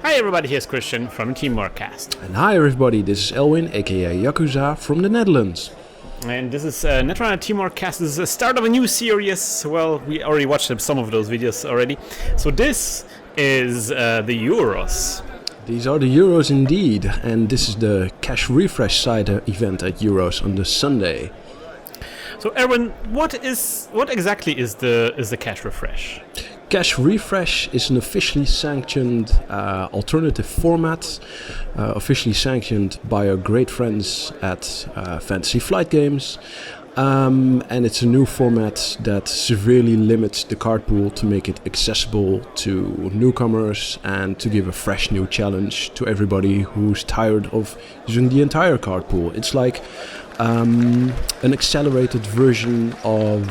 Hi everybody, here's Krystian from TeamworkCast. And hi everybody, this is Elwin, aka Jakuza from the Netherlands. And this is Netrunner TeamworkCast. This is the start of a new series. Well, we already watched some of those videos already. So this is the Euros. These are the Euros indeed, and this is the Cash Refresh side event at Euros on the Sunday. So Erwin, what exactly is the Cash Refresh? Cash Refresh is an officially sanctioned alternative format, officially sanctioned by our great friends at Fantasy Flight Games. And it's a new format that severely limits the card pool to make it accessible to newcomers and to give a fresh new challenge to everybody who's tired of using the entire card pool. It's like an accelerated version of...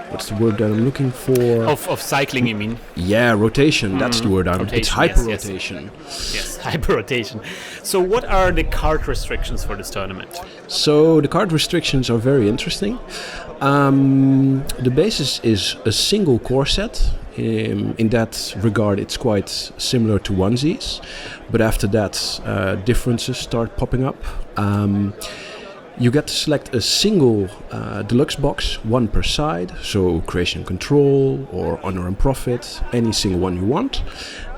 what's the word that I'm looking for? Of cycling, you mean? Yeah, rotation. That's the word. It's hyper-rotation. Yes, hyper-rotation. So what are the card restrictions for this tournament? So the card restrictions are very interesting. The basis is a single core set. In that regard, it's quite similar to onesies. But after that, differences start popping up. You get to select a single deluxe box, one per side, so Creation Control or Honor and Profit, any single one you want.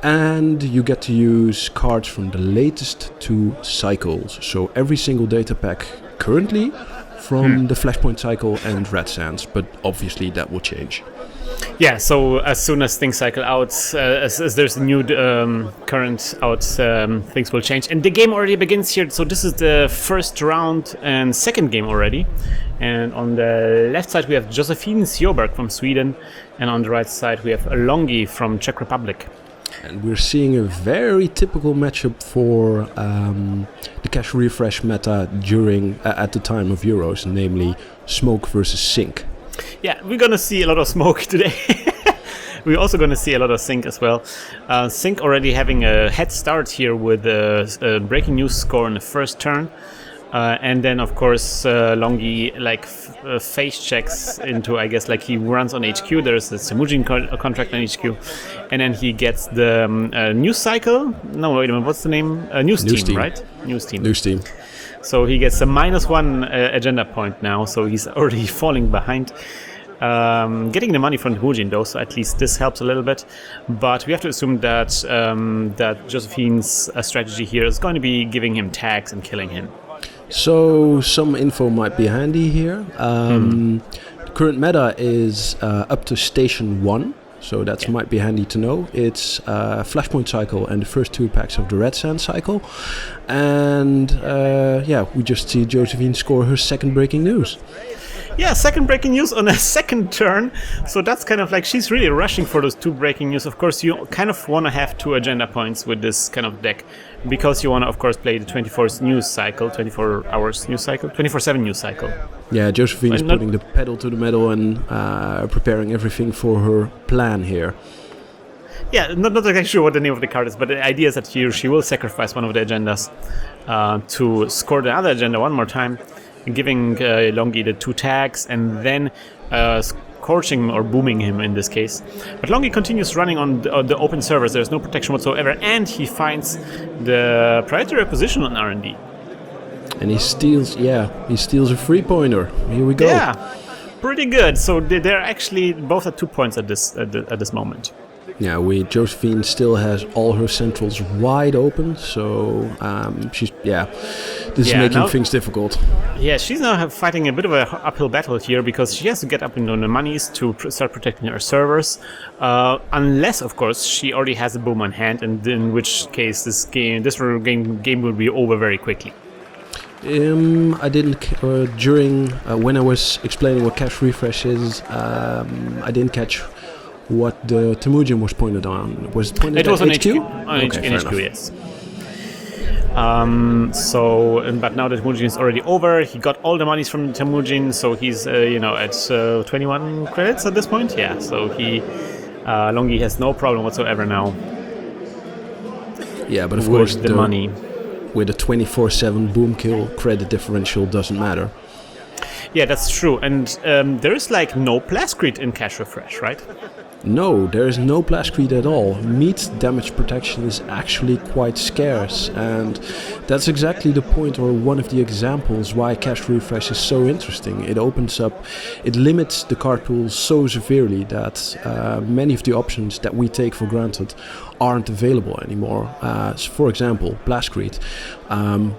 And you get to use cards from the latest two cycles, so every single data pack currently from the Flashpoint cycle and Red Sands, but obviously that will change. Yeah, so as soon as things cycle out, as there's a new current out, things will change. And the game already begins here. So this is the first round and second game already. And on the left side we have Josephine Sjoberg from Sweden. And on the right side we have Longi from Czech Republic. And we're seeing a very typical matchup for the Cash Refresh meta during at the time of Euros, namely Smoke versus SYNC. Yeah, we're going to see a lot of Smoke today. We're also going to see a lot of SYNC as well. SYNC already having a head start here with a breaking news score in the first turn. And then, of course, Longi face checks into, I guess, like he runs on HQ. There's a Temujin contract on HQ. And then he gets the news cycle. No, wait a minute. What's the name? News team, right? News team. So he gets a -1 agenda point now, so he's already falling behind. Getting the money from Temujin though, so at least this helps a little bit. But we have to assume that that Josephine's strategy here is going to be giving him tags and killing him. So some info might be handy here. The current meta is up to Station 1. So that might be handy to know. It's Flashpoint cycle and the first two packs of the Red Sand cycle. And we just see Josephine score her second breaking news. Yeah, second breaking news on a second turn. So that's kind of like she's really rushing for those two breaking news. Of course, you kind of want to have two agenda points with this kind of deck because you want to, of course, play the 24 news cycle, 24 hours news cycle, 24/7 news cycle. Yeah, Josephine is putting the pedal to the metal and preparing everything for her plan here. Yeah, not exactly sure what the name of the card is, but the idea is that she will sacrifice one of the agendas to score the other agenda one more time, giving Longi the two tags and then scorching or booming him in this case. But Longi continues running on the open servers. There's no protection whatsoever, and he finds the priority position on R&D. And he steals a free pointer. Here we go. Yeah, pretty good. So they're actually both at 2 points at this moment. Yeah, Josephine still has all her centrals wide open, so this is making things difficult. Yeah, she's now fighting a bit of an uphill battle here because she has to get up into the monies to start protecting her servers, unless, of course, she already has a boom on hand, and in which case this game will be over very quickly. I didn't during when I was explaining what Cash Refresh is. I didn't catch what the Temujin was pointed on. Was it pointed at on HQ? In HQ, yes. But now the Temujin is already over. He got all the monies from Temujin, so he's at 21 credits at this point. Yeah, so Longi has no problem whatsoever now. Yeah, but of course the money. With a 24/7 boom kill, credit differential doesn't matter. Yeah, that's true. And there is like no plascrete in Cash Refresh, right? No, there is no plascrete at all. Meat damage protection is actually quite scarce, and that's exactly the point, or one of the examples, why Cash Refresh is so interesting. It limits the card pool so severely that many of the options that we take for granted aren't available anymore. For example, plascrete.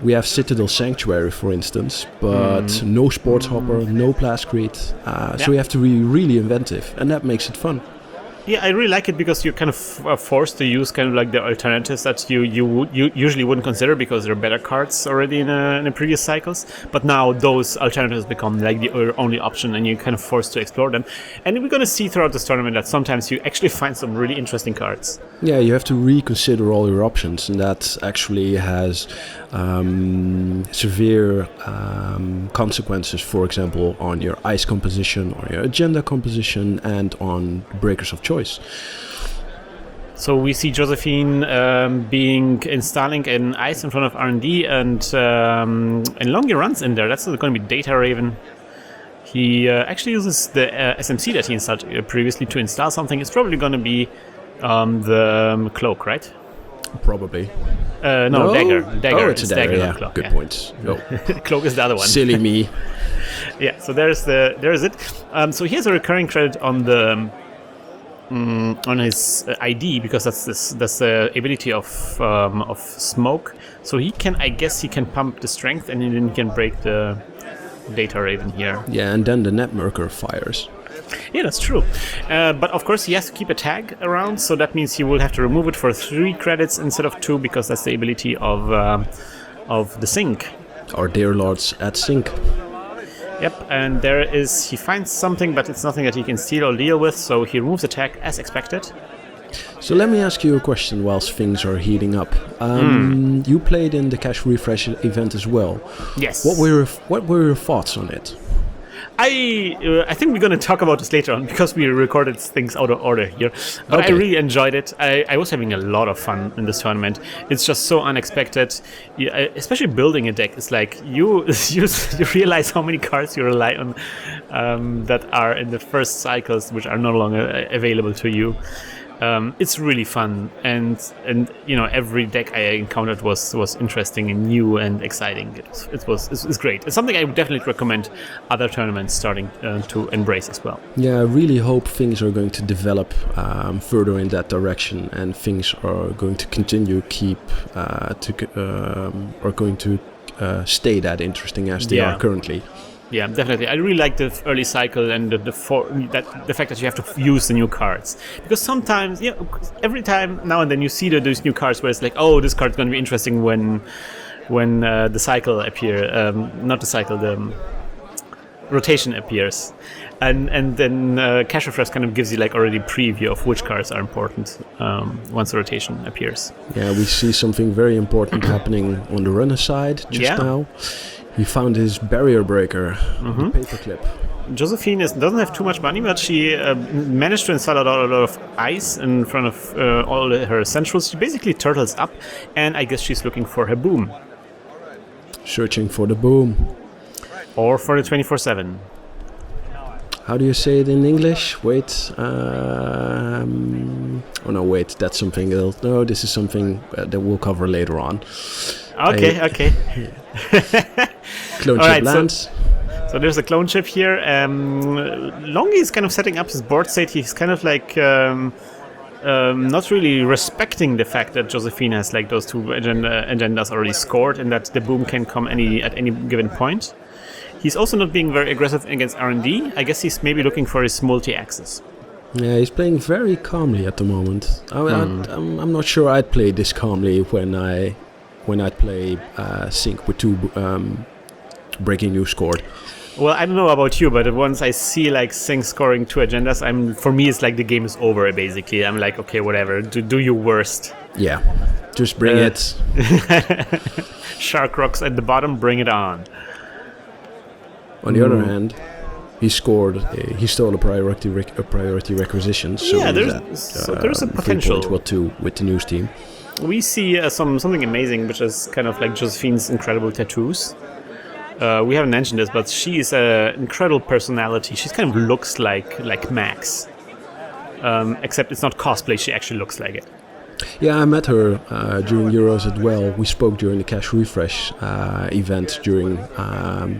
We have Citadel Sanctuary, for instance, but no Sports Hopper, no plascrete. So you have to be really inventive, and that makes it fun. Yeah, I really like it because you're kind of forced to use kind of like the alternatives that you usually wouldn't consider because there are better cards already in the previous cycles. But now those alternatives become like the only option, and you're kind of forced to explore them. And we're going to see throughout this tournament that sometimes you actually find some really interesting cards. Yeah, you have to reconsider all your options, and that actually has severe consequences, for example, on your ice composition, or your agenda composition, and on breakers of choice. So we see Josephine installing an ice in front of R&D, and Longi runs in there. That's going to be Data Raven. He actually uses the SMC that he installed previously to install something. It's probably going to be the cloak, right? Probably. No, dagger. Oh, it's a dagger, yeah. Cloak, Good yeah. points. No. Cloak is the other one. Silly me. Yeah, so there's it. So he has a recurring credit on the on his ID, because that's the ability of smoke. So he can pump the strength, and then he can break the Data Raven here. Yeah, and then the Netmerker fires. Yeah, that's true. But of course, he has to keep a tag around, so that means he will have to remove it for 3 credits instead of 2, because that's the ability of the SYNC. Our dear lords at SYNC. Yep, and he finds something, but it's nothing that he can steal or deal with, so he removes the tag as expected. So let me ask you a question whilst things are heating up. You played in the Cash Refresh event as well. Yes. What were your thoughts on it? I think we're going to talk about this later on, because we recorded things out of order here. But okay. I really enjoyed it. I was having a lot of fun in this tournament. It's just so unexpected. Especially building a deck. It's like you realize how many cards you rely on that are in the first cycles, which are no longer available to you. It's really fun, and every deck I encountered was interesting and new and exciting. It's great. It's something I would definitely recommend other tournaments starting to embrace as well. Yeah, I really hope things are going to develop further in that direction, and things are going to continue are going to stay that interesting as they are currently. Yeah, definitely. I really like the early cycle and the fact that you have to use the new cards, because sometimes, every time now and then you see those new cards where it's like, oh, this card's going to be interesting when the cycle the rotation appears, and then Cash Refresh kind of gives you like already preview of which cards are important once the rotation appears. Yeah, we see something very important happening on the runner side just now. He found his barrier breaker, the paperclip. Josephine doesn't have too much money, but she managed to install a lot of ice in front of all her centrals. She basically turtles up, and I guess she's looking for her boom. Searching for the boom. Or for the 24/7. How do you say it in English? Wait. Wait. That's something else. No, this is something that we'll cover later on. Okay. Clone chip lands. So there's a clone chip here. Longi is kind of setting up his board state. He's kind of like not really respecting the fact that Josephine has like those 2 agendas already scored, and that the boom can come at any given point. He's also not being very aggressive against R&D. I guess he's maybe looking for his multi-axis. Yeah, he's playing very calmly at the moment. I'm not sure I'd play this calmly when I'd play SYNC with 2 breaking news scored. Well, I don't know about you, but once I see like SYNC scoring 2 agendas, for me it's like the game is over. Basically, I'm like, okay, whatever, do your worst. Yeah, just bring it. Shark rocks at the bottom, bring it on. On the other hand, he scored. He stole a priority requisition. So there's a potential. 3.2 with the news team. We see something amazing, which is kind of like Josephine's incredible tattoos. we haven't mentioned this, but she's an incredible personality. She kind of looks like Max, except it's not cosplay. She actually looks like it. Yeah, I met her during Euros as well. We spoke during the cash refresh event during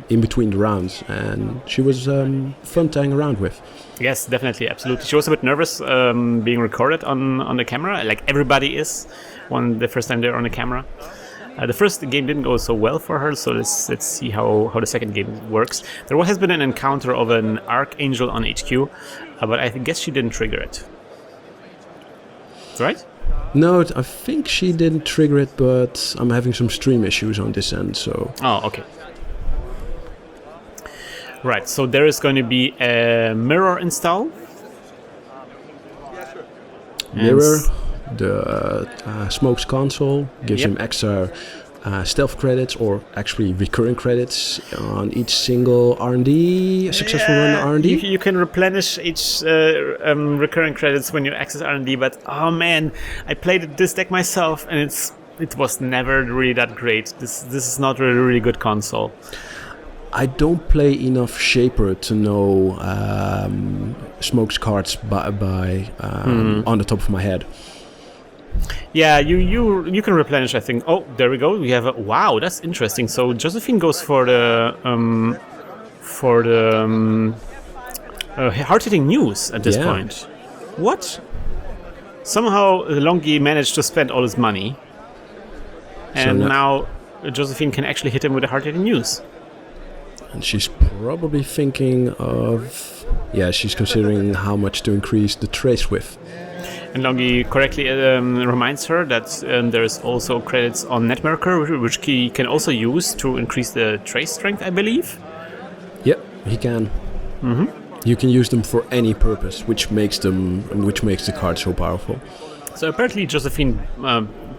in between the rounds, and she was fun to hang around with. Yes, definitely, absolutely. She was a bit nervous being recorded on the camera, like everybody is the first time they're on the camera. The first game didn't go so well for her, so let's see how the second game works. There has been an encounter of an Archangel on HQ, but I guess she didn't trigger it. Right? No, I think she didn't trigger it, but I'm having some stream issues on this end, so... Oh, okay. Right, so there is going to be a mirror install. Mirror, the Smokes console, gives him extra stealth credits, or actually recurring credits on each single R&D, successful run R&D. You can replenish each recurring credits when you access R&D, but oh man, I played this deck myself and it was never really that great. This is not a really good console. I don't play enough Shaper to know Smokes cards by on the top of my head. Yeah, you can replenish, I think. Oh, there we go. We have a... Wow, that's interesting. So Josephine goes for the hard-hitting news at this point. What? Somehow Longi managed to spend all his money, and so now Josephine can actually hit him with a hard-hitting news. And she's probably thinking of... Yeah, she's considering how much to increase the trace width. And Longi correctly reminds her that there's also credits on Netrunner, which he can also use to increase the trace strength, I believe. Yep, he can. Mm-hmm. You can use them for any purpose, which makes the card so powerful. So apparently Josephine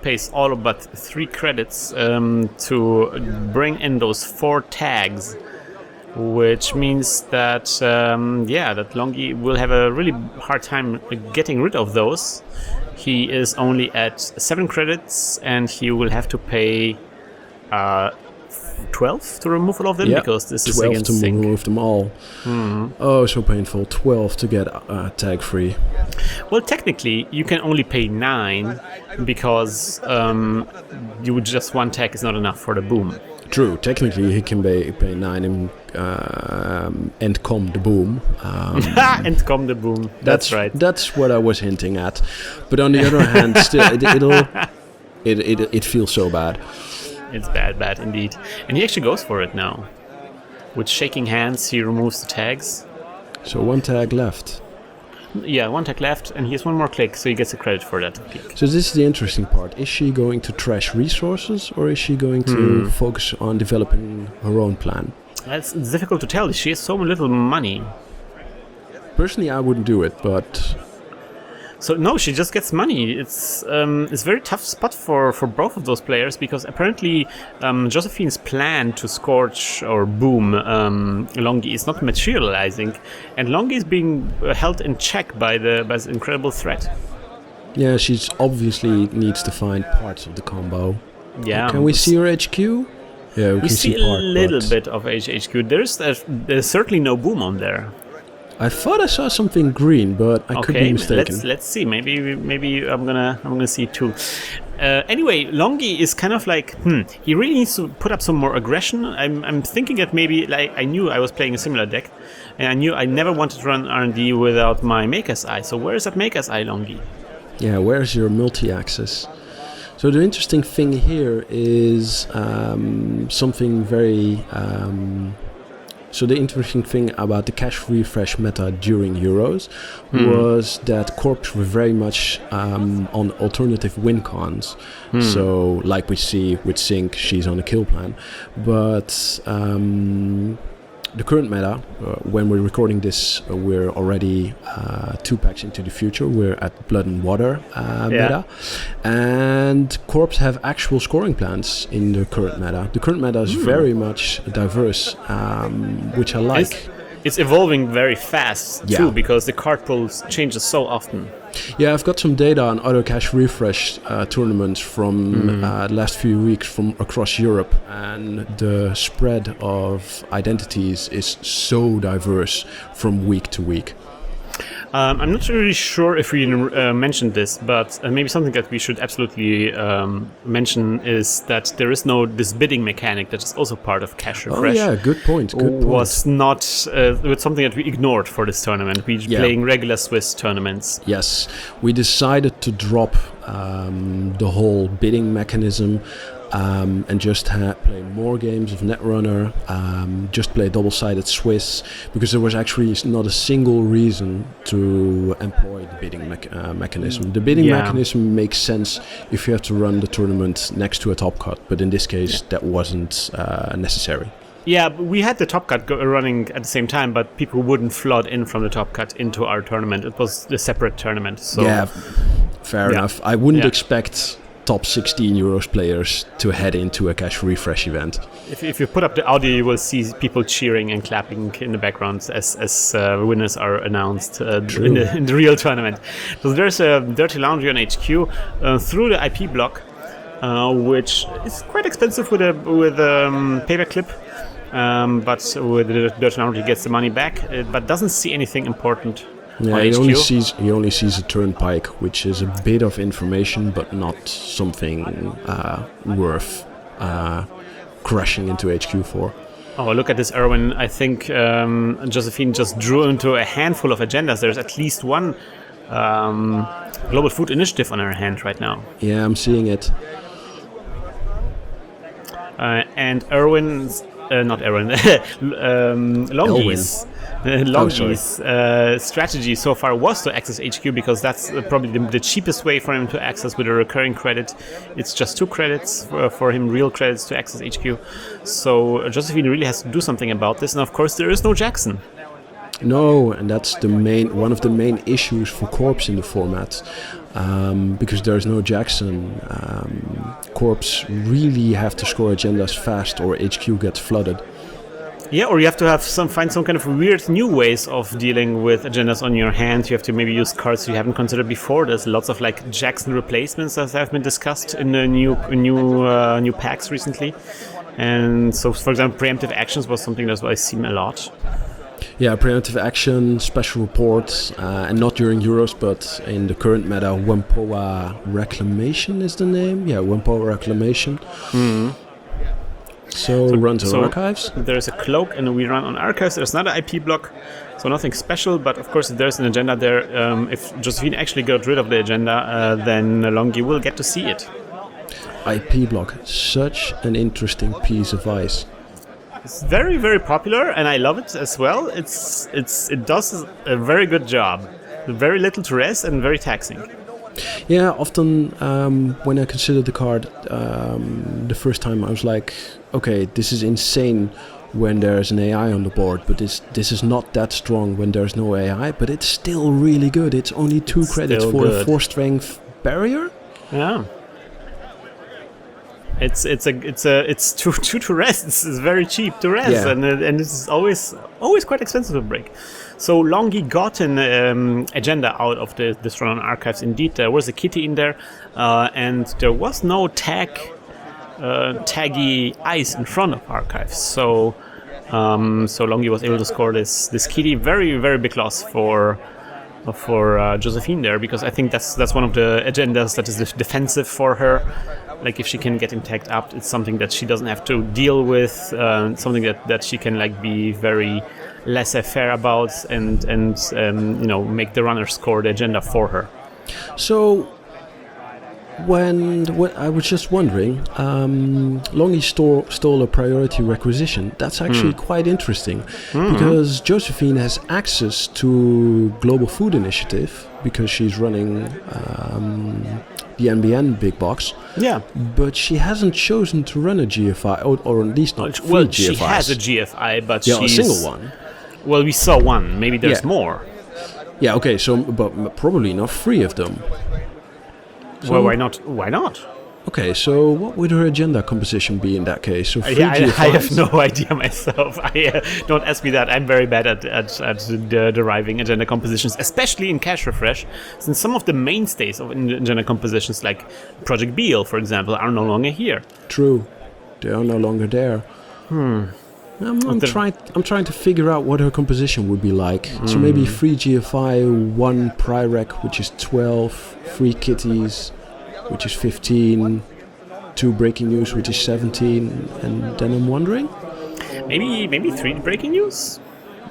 pays all but 3 credits to bring in those 4 tags, which means that that Longi will have a really hard time getting rid of those. He is only at 7 credits, and he will have to pay 12 to remove all of them, because this is against 12 to SYNC. remove them all. Mm-hmm. Oh, so painful. 12 to get tag free. Well, technically, you can only pay 9 because you just 1 tag is not enough for the boom. True, technically he can pay 9 and com the boom. And com the boom. That's right. That's what I was hinting at. But on the other hand, still, it feels so bad. It's bad indeed. And he actually goes for it now. With shaking hands, he removes the tags. So 1 tag left. Yeah, 1 tag left, and he has 1 more click, so he gets a credit for that click. So this is the interesting part. Is she going to trash resources, or is she going to focus on developing her own plan? It's difficult to tell. She has so little money. Personally, I wouldn't do it, but... So no, she just gets money. It's a very tough spot for both of those players, because apparently Josephine's plan to scorch or boom Longi is not materializing, and Longi is being held in check by this incredible threat. Yeah, she's obviously needs to find parts of the combo. Yeah. Can we see her HQ? Yeah, we can see a little bit of HQ. There's certainly no boom on there. I thought I saw something green, but I could be mistaken. Let's see. Maybe I'm gonna see it too. Anyway, Longi is kind of like, he really needs to put up some more aggression. I'm thinking that maybe, like, I knew I was playing a similar deck, and I knew I never wanted to run R&D without my Maker's Eye. So where is that Maker's Eye, Longi? Yeah, where's your multi-axis? So the interesting thing here is something very... So the interesting thing about the cash refresh meta during Euros was that corps were very much on alternative win cons. So like we see with SYNC, she's on a kill plan. But the current meta, when we're recording this, we're already 2 packs into the future. We're at Blood and Water meta. And corps have actual scoring plans in the current meta. The current meta is very much diverse, which I like. It's evolving very fast too, because the card pool changes so often. Yeah, I've got some data on auto cash refresh tournaments from the last few weeks from across Europe, and the spread of identities is so diverse from week to week. I'm not really sure if we mentioned this, but maybe something that we should absolutely mention is that there is this bidding mechanic that is also part of cash refresh. Oh yeah, good point. Was not it's something that we ignored for this tournament. We playing regular Swiss tournaments. Yes, we decided to drop the whole bidding mechanism. And just play more games of Netrunner, just play double-sided Swiss, because there was actually not a single reason to employ the bidding mechanism. The bidding mechanism makes sense if you have to run the tournament next to a top cut, but in this case that wasn't necessary. Yeah, we had the top cut running at the same time, but people wouldn't flood in from the top cut into our tournament. It was a separate tournament. So yeah, fair enough. I wouldn't expect top 16 Euros players to head into a cash refresh event. If you put up the audio, you will see people cheering and clapping in the background as winners are announced in the real tournament. So there's a Dirty Laundry on HQ through the IP block, which is quite expensive with a payback clip. But with the Dirty Laundry gets the money back, but doesn't see anything important. Yeah, he only sees a turnpike, which is a bit of information, but not something worth crashing into HQ for. Oh, look at this, Erwin. I think Josephine just drew into a handful of agendas. There's at least one Global Food Initiative on her hand right now. Yeah, I'm seeing it. And Erwin's... not Erwin, Longi's strategy so far was to access HQ, because that's probably the cheapest way for him to access with a recurring credit. It's just 2 credits for him, real credits to access HQ. So Josephine really has to do something about this, and of course there is no Jackson. No, and that's one of the main issues for Corps in the format. Because there's no Jackson, Corps really have to score agendas fast, or HQ gets flooded. Yeah, or you have to find some kind of weird new ways of dealing with agendas on your hand. You have to maybe use cards you haven't considered before. There's lots of like Jackson replacements that have been discussed in the new packs recently. And so, for example, preemptive actions was something that I've seen a lot. Yeah, preemptive action, special reports, and not during Euros, but in the current meta, Wempoa Reclamation is the name. Yeah, Wempoa Reclamation. So runs on archives. There's a cloak, and we run on archives. There's another IP block, so nothing special. But of course, there's an agenda there. If Josephine actually got rid of the agenda, then Longi will get to see it. IP block, such an interesting piece of ice. It's very, very popular, and I love it as well. It does a very good job. Very little to rest and very taxing. Yeah, often when I considered the card the first time, I was like, okay, this is insane when there's an AI on the board, but this is not that strong when there's no AI, but it's still really good. It's only 2 credits for a 4-strength barrier. Yeah. It's two to rest. It's very cheap to rest, and it's always quite expensive to break. So Longi got an agenda out of this run on archives. Indeed, there was a kitty in there, and there was no taggy ice in front of archives. So Longi was able to score this kitty. Very, very big loss for Josephine there, because I think that's one of the agendas that is defensive for her. Like if she can get him tagged up, it's something that she doesn't have to deal with, something that she can like be very laissez-faire about and make the runner score the agenda for her. So when I was just wondering, Longi stole a priority requisition. That's actually quite interesting, because Josephine has access to Global Food Initiative because she's running the NBN big box. Yeah. But she hasn't chosen to run a GFI, or at least not full Well, GFIs. she has a GFI, but a single one. Well, we saw one. Maybe there's more. Yeah, okay, so but probably not 3 of them. Well, why not? Why not? Okay, so what would her agenda composition be in that case? So I have no idea myself. Don't ask me that. I'm very bad at deriving agenda compositions, especially in Cache Refresh, since some of the mainstays of agenda compositions, like Project Beal, for example, are no longer here. True, they are no longer there. I'm trying to figure out what her composition would be like. So maybe 3 GFI, 1 Prirec, which is 12, 3 Kitties, which is 15, 2 breaking news, which is 17, and then I'm wondering? Maybe 3 breaking news?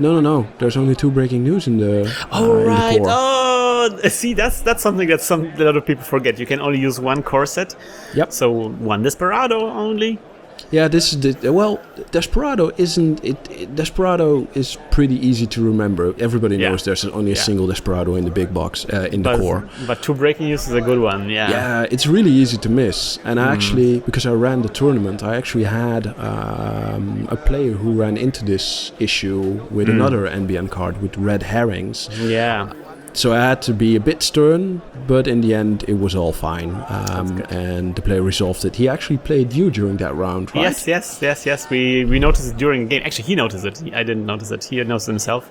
No. There's only 2 breaking news in the right. in the core. Oh, see, that's something that a lot of people forget. You can only use 1 core set. Yep. So 1 Desperado only. Yeah, this is Desperado isn't it? Desperado is pretty easy to remember. Everybody knows there's only a single Desperado in the big box in the core. But 2 breaking news is a good one. Yeah. Yeah, it's really easy to miss. And I actually, because I ran the tournament, I actually had a player who ran into this issue with another NBN card with red herrings. Yeah. So I had to be a bit stern, but in the end it was all fine, and the player resolved it. He actually played you during that round, right? Yes. We noticed it during the game. Actually, he noticed it. I didn't notice it. He noticed it himself,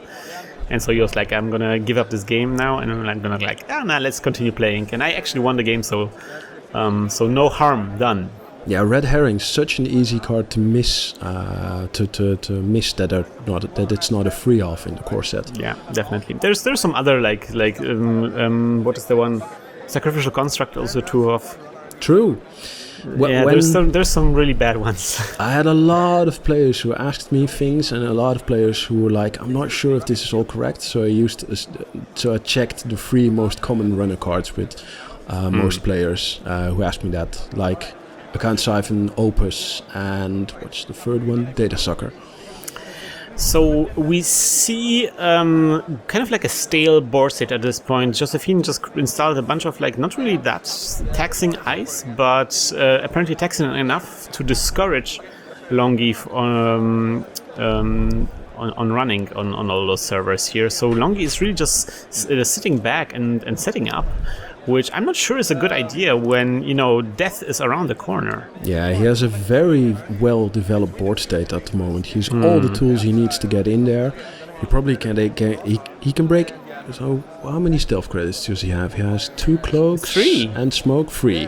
and so he was like, "I'm gonna give up this game now," and I'm gonna let's continue playing. And I actually won the game, so no harm done. Yeah, red herring, such an easy card to miss. To miss that it's not a free off in the core set. Yeah, definitely. There's some other like what is the one? Sacrificial Construct also 2 off. True. There's some really bad ones. I had a lot of players who asked me things, and a lot of players who were like, "I'm not sure if this is all correct." So I checked the 3 most common runner cards with most players who asked me that, like Account Siphon, Opus, and what's the third one? Data Sucker. So we see kind of like a stale board state at this point. Josephine just installed a bunch of not really that taxing ice, but apparently taxing enough to discourage Longi on running on all those servers here. So Longi is really just sitting back and setting up, which I'm not sure is a good idea when, death is around the corner. Yeah, he has a very well-developed board state at the moment. He has all the tools he needs to get in there. He probably he can break... So, how many stealth credits does he have? He has 2 cloaks 3. And smoke 3.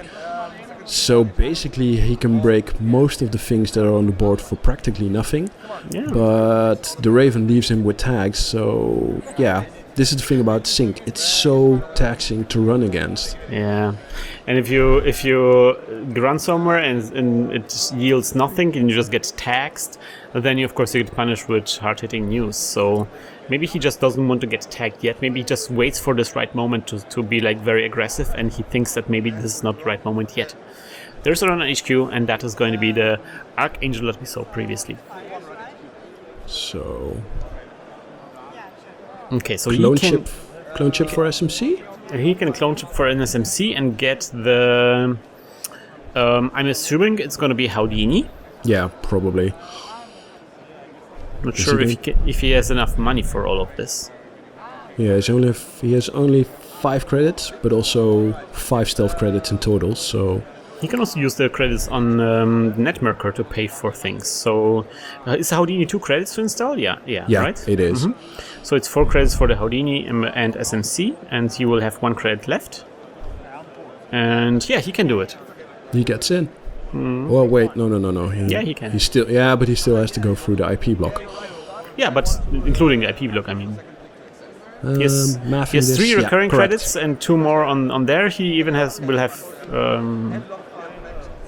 So, basically, he can break most of the things that are on the board for practically nothing. Yeah. But the Raven leaves him with tags, so, yeah. This is the thing about SYNC. It's so taxing to run against. Yeah, and if you run somewhere and it yields nothing and you just get taxed, then you get punished with hard-hitting news. So maybe he just doesn't want to get tagged yet. Maybe he just waits for this right moment to be very aggressive, and he thinks that maybe this is not the right moment yet. There's a runner HQ, and that is going to be the Archangel that we saw previously. So... Okay, so clone chip for SMC? He can clone chip for an SMC and get the... I'm assuming it's going to be Houdini. Yeah, probably. Not sure if he has enough money for all of this. Yeah, he has only 5 credits, but also 5 stealth credits in total, so... He can also use the credits on Netrunner to pay for things. So, is Houdini 2 credits to install? Yeah, right? It is. So it's 4 credits for the Houdini and SMC, and he will have 1 credit left. And yeah, he can do it. He gets in. Well, wait, no. He can. He still has to go through the IP block. Yeah, but including the IP block, I mean. He has 3 recurring credits and 2 more on there. He even will have...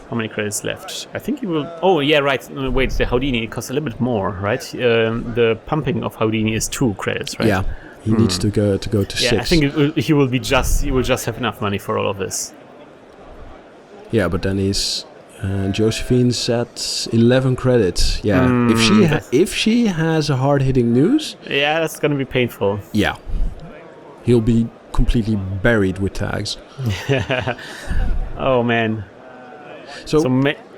how many credits left? I think he will... Oh, yeah, right. No, wait, the Houdini costs a little bit more, right? The pumping of Houdini is 2 credits, right? Yeah, he needs to go to 6. Yeah, I think he will just have enough money for all of this. Yeah, but then he's... Josephine's at 11 credits. Yeah, if she has a hard-hitting news... Yeah, that's going to be painful. Yeah. He'll be completely buried with tags. Oh, man.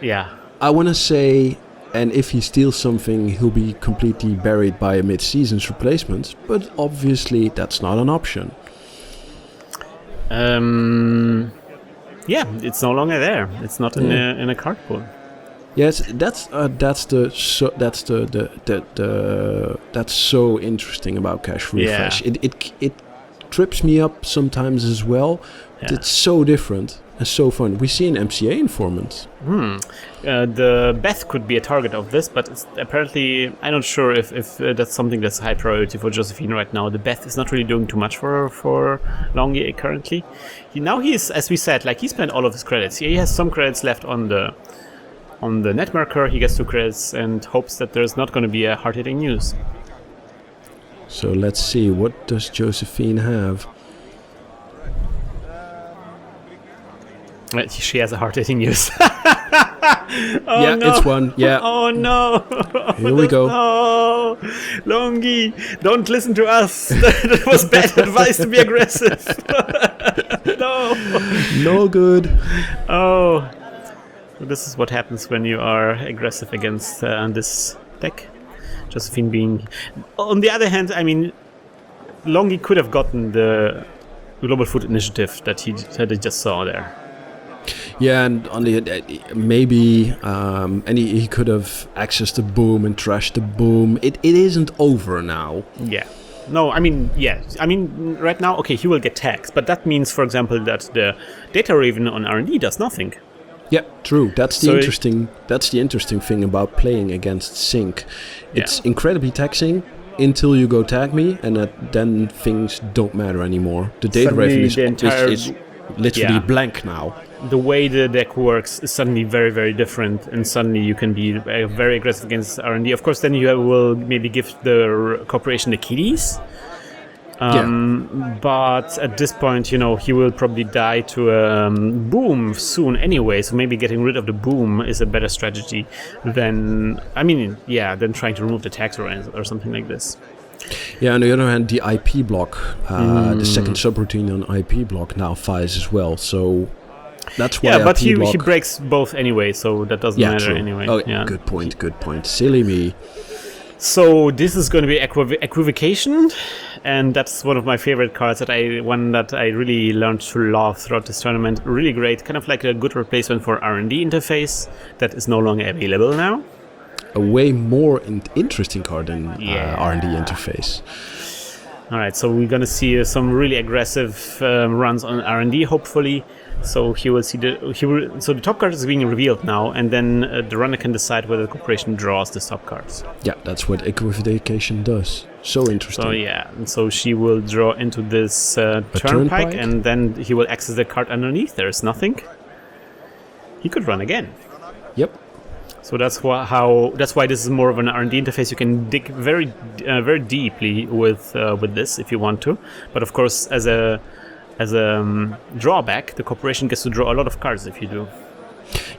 Yeah. I want to say, and if he steals something, he'll be completely buried by a mid-season's replacement, but obviously that's not an option. Yeah, it's no longer there. It's not in a card pool. Yes, that's so interesting about cache refresh. Yeah. It trips me up sometimes as well. Yeah. It's so different and so fun. We see an MCA informant. The Beth could be a target of this, but it's apparently I'm not sure if that's something that's high priority for Josephine right now. The Beth is not really doing too much for Longi currently. He's, as we said, like he spent all of his credits. He has some credits left on the netmarker. He gets 2 credits and hopes that there's not going to be a hard-hitting news. So let's see, what does Josephine have? She has a hard-hitting news. It's one. Yeah. Oh no. Here we go. No. Longi, don't listen to us. That was bad advice to be aggressive. No. No good. Oh. This is what happens when you are aggressive against this deck. Josephine being... On the other hand, I mean, Longi could have gotten the Global Food Initiative that he just saw there. Yeah, and on the maybe and he could have accessed the boom and trashed the boom. It isn't over now. Yeah. No, I mean, yeah. I mean, right now, okay, he will get taxed, but that means, for example, that the data raven on R&D does nothing. Yeah, true. That's the interesting thing about playing against SYNC. It's incredibly taxing until you go tag me, and then things don't matter anymore. The data raven is literally blank now. The way the deck works is suddenly very, very different, and suddenly you can be very aggressive against R&D. Of course, then you will maybe give the corporation the kiddies. But at this point, he will probably die to a boom soon anyway, so maybe getting rid of the boom is a better strategy than trying to remove the tax or something like this. Yeah, on the other hand, the IP block, the second subroutine on IP block now fires as well, so that's why but IP he breaks both anyway, so that doesn't matter true. anyway. Oh, yeah. Good point. Silly me. So this is going to be equivocation, and that's one of my favorite cards that I really learned to love throughout this tournament. Really great, kind of like a good replacement for R&D interface that is no longer available now. A way more interesting card than R&D interface. All right, so we're going to see some really aggressive runs on R&D, hopefully. So so the top card is being revealed now, and then the runner can decide whether the corporation draws the top cards. Yeah, that's what equivocation does. So interesting. So and so she will draw into this turnpike, and then he will access the card underneath. There is nothing. He could run again. Yep. So that's why this is more of an R&D interface. You can dig very, very deeply with this if you want to, but of course, as a drawback, the corporation gets to draw a lot of cards if you do.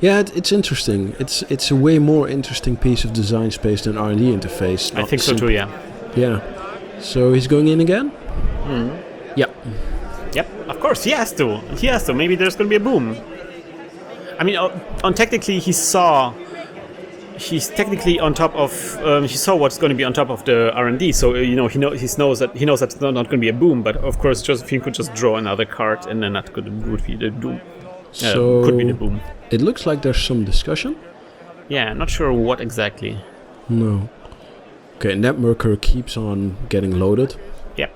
Yeah, it's interesting. It's a way more interesting piece of design space than R&D interface. I think so too. Yeah. Yeah. So he's going in again. Yeah. Yep. Of course, he has to. Maybe there's going to be a boom. I mean, technically, he's technically on top of. He saw what's going to be on top of the R&D, so he knows that it's not going to be a boom. But of course, Josephine could just draw another card, and then that would be the boom. Could be the boom. It looks like there's some discussion. Yeah, not sure what exactly. No. Okay, Netmarker keeps on getting loaded. Yep.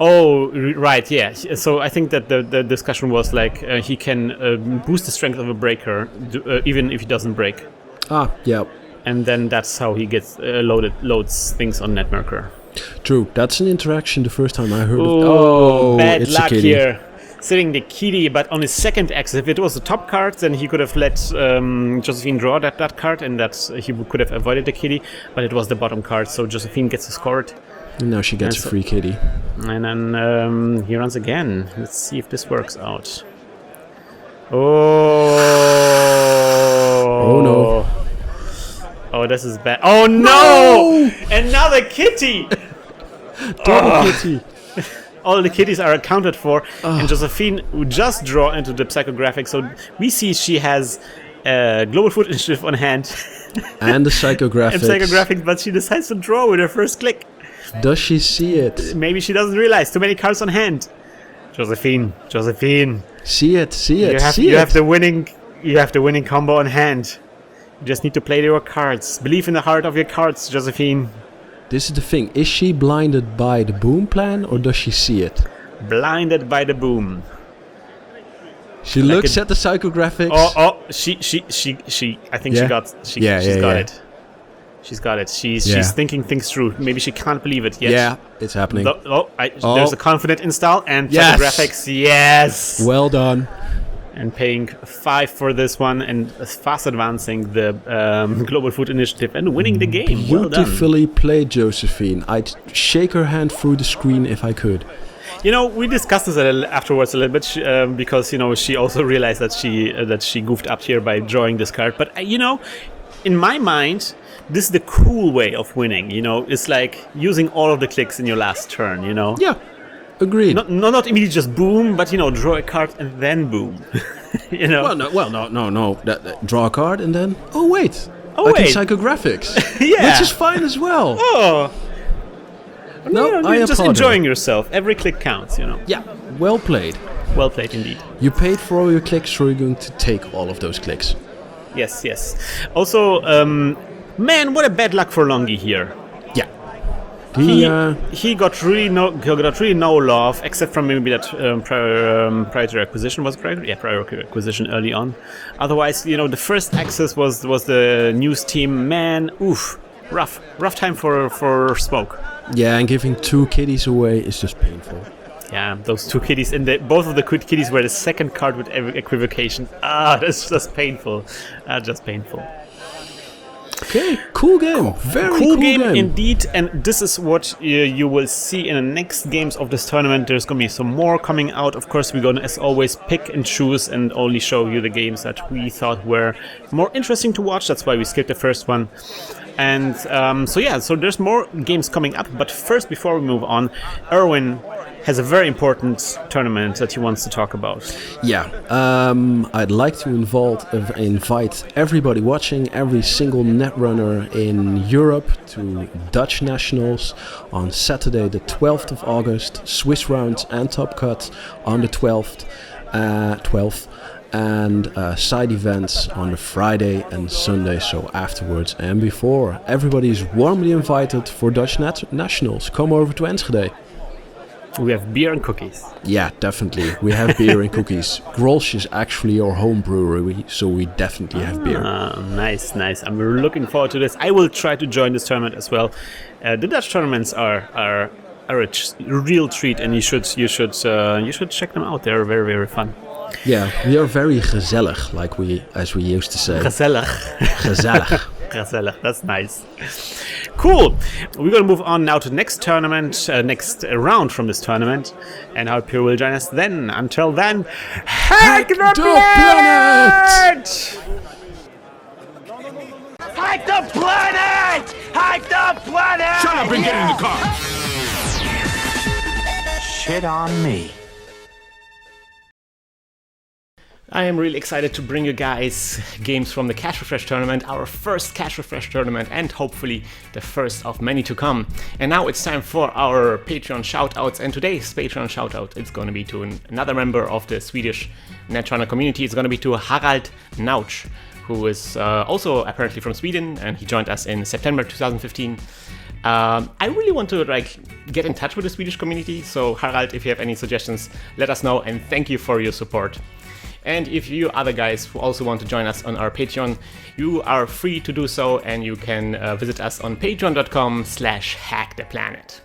Oh, right, yeah. So I think that the discussion was like he can boost the strength of a breaker even if he doesn't break. Ah, yeah. And then that's how he gets loads things on Netmarker. True, that's an interaction the first time I heard it. Oh, bad luck here. Sitting the kitty, but on his second axis. If it was the top card, then he could have let Josephine draw that card, and he could have avoided the kitty. But it was the bottom card, so Josephine gets scored. And now she gets a free kitty. And then he runs again. Let's see if this works out. Oh no. Oh, this is bad. Oh no! Another kitty! Double kitty. All the kitties are accounted for, and Josephine would just draw into the psychographic. So we see she has Global Food Initiative on hand. And the psychographics. But she decides to draw with her first click. Does she see it? Maybe she doesn't realize. Too many cards on hand. Josephine. See it. You have the winning combo on hand. You just need to play your cards. Believe in the heart of your cards, Josephine. This is the thing. Is she blinded by the boom plan or does she see it? Blinded by the boom. She looks at the psychographics. She. I think she's got it. She's got it. She's thinking things through. Maybe she can't believe it yet. Yeah, it's happening. There's a confident install and psychographics. Yes. Well done. And paying 5 for this one and fast advancing the Global Food Initiative and winning the game. Well done. Beautifully played, Josephine. I'd shake her hand through the screen if I could. We discussed this afterwards a little bit because she also realized that she goofed up here by drawing this card. But in my mind, this is the cool way of winning. It's like using all of the clicks in your last turn. Yeah, agreed. Not immediately just boom, but draw a card and then boom. Well, no. Draw a card and then I can psychographics. Yeah, which is fine as well. Oh. No, you're just enjoying yourself. Every click counts, Yeah, well played. Well played indeed. You paid for all your clicks, so you're going to take all of those clicks. Yes. Also, man, what a bad luck for Longi here. Yeah. He got really no love, except from maybe that prior to acquisition. Was it prior? Yeah, prior acquisition early on. Otherwise, the first access was the news team. Man, rough time for Smoke. Yeah, and giving 2 kitties away is just painful. Yeah, those 2 kitties, and both of the kitties were the second card with equivocation. That's just painful. Just painful. Okay, cool game. Very cool game indeed, and this is what you will see in the next games of this tournament. There's going to be some more coming out. Of course, we're going to, as always, pick and choose and only show you the games that we thought were more interesting to watch. That's why we skipped the first one. And so there's more games coming up. But first, before we move on, Erwin has a very important tournament that he wants to talk about. Yeah, I'd like to invite everybody watching, every single Netrunner in Europe to Dutch Nationals on Saturday the 12th of August, Swiss rounds and top cut on the 12th, and side events on the Friday and Sunday, so afterwards and before. Everybody is warmly invited for Dutch Nationals. Come over to Enschede. We have beer and cookies. Yeah, definitely. We have beer and cookies. Grolsch is actually our home brewery, so we definitely have beer. Nice. I'm looking forward to this. I will try to join this tournament as well. The Dutch tournaments are a real treat, and you should check them out. They're very, very fun. Yeah, we are very gezellig, as we used to say. Gezellig. Gezellig. That's nice. Cool. We're going to move on now to the next tournament, next round from this tournament, and I hope you will join us then. Until then, hack the planet! Hack the planet! Hack the planet! Shut up and get in the car! Shit on me. I am really excited to bring you guys games from the Cash Refresh tournament, our first Cash Refresh tournament, and hopefully the first of many to come. And now it's time for our Patreon shoutouts, and today's Patreon shoutout is going to be to another member of the Swedish Netrunner community. It's going to be to Harald Nauch, who is also apparently from Sweden, and he joined us in September 2015. I really want to get in touch with the Swedish community, so Harald, if you have any suggestions, let us know, and thank you for your support. And if you other guys who also want to join us on our Patreon, you are free to do so, and you can visit us on patreon.com/hacktheplanet.